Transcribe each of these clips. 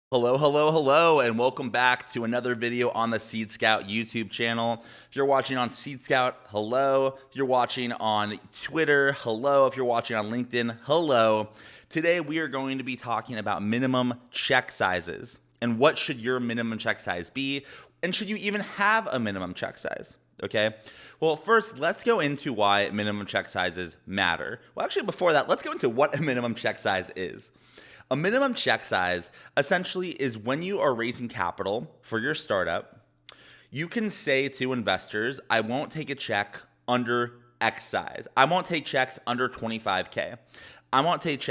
Hello, hello, hello, and welcome back to another video on the Seed Scout YouTube channel. If you're watching on Seed Scout, hello. If you're watching on Twitter, hello. If you're watching on LinkedIn, hello. Today we are going to be talking about minimum check sizes and what should your minimum check size be, and should you even have a minimum check size? Okay. Well, first, let's go into why minimum check sizes matter. Well, actually, before that, let's go into what a minimum check size is. A minimum check size essentially is when you are raising capital for your startup, you can say to investors, I won't take a check under X size. I won't take checks under 25K. I won't take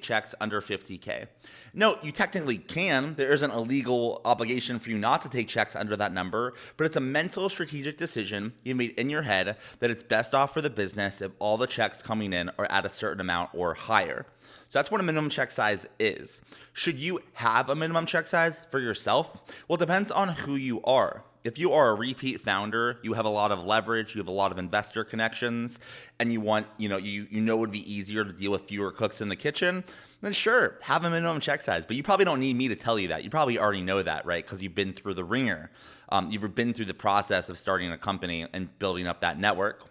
checks under 50K. No, you technically can. There isn't a legal obligation for you not to take checks under that number, but it's a mental strategic decision you made in your head that it's best off for the business if all the checks coming in are at a certain amount or higher. So that's what a minimum check size is. Should you have a minimum check size for yourself? Well, it depends on who you are. If you are a repeat founder, you have a lot of leverage, you have a lot of investor connections, and you want, you know it would be easier to deal with fewer cooks in the kitchen, then sure, have a minimum check size. But you probably don't need me to tell you that. You probably already know that, right? Because you've been through the ringer. You've been through the process of starting a company and building up that network.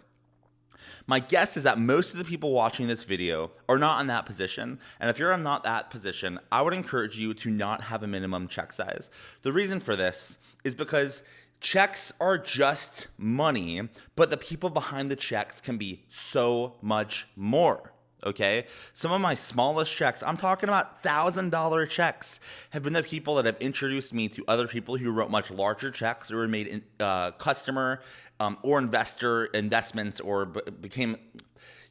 My guess is that most of the people watching this video are not in that position. And if you're in not that position, I would encourage you to not have a minimum check size. The reason for this is because checks are just money, but the people behind the checks can be so much more. Okay, some of my smallest checks, I'm talking about $1,000 checks, have been the people that have introduced me to other people who wrote much larger checks or made customer or investor investments or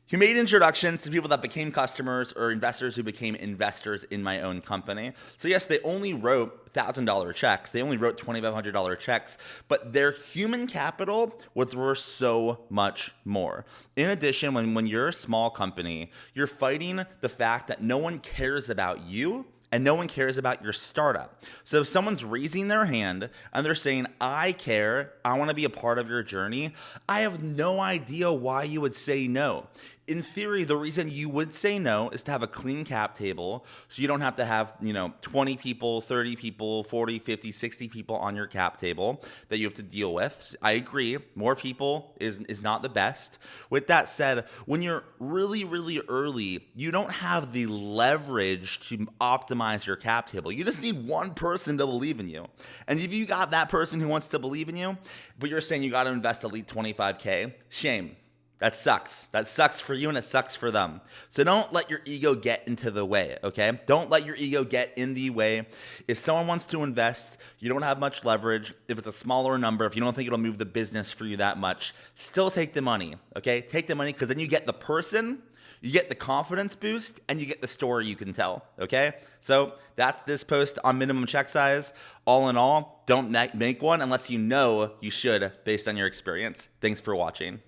who made introductions to people that became customers or investors who became investors in my own company. So yes, they only wrote $1,000 checks. They only wrote $2,500 checks, but their human capital was worth so much more. In addition, when you're a small company, you're fighting the fact that no one cares about you and no one cares about your startup. So if someone's raising their hand and they're saying, I care, I want to be a part of your journey, I have no idea why you would say no. In theory, the reason you would say no is to have a clean cap table so you don't have to have, 20 people, 30 people, 40, 50, 60 people on your cap table that you have to deal with. I agree. More people is not the best. With that said, when you're really, really early, you don't have the leverage to optimize your cap table. You just need one person to believe in you. And if you got that person who wants to believe in you, but you're saying you got to invest at least 25K, shame. That sucks. That sucks for you and it sucks for them. So don't let your ego get into the way, okay? Don't let your ego get in the way. If someone wants to invest, you don't have much leverage. If it's a smaller number, if you don't think it'll move the business for you that much, still take the money, okay? Take the money because then you get the person, you get the confidence boost, and you get the story you can tell, okay? So that's this post on minimum check size. All in all, don't make one unless you know you should based on your experience. Thanks for watching.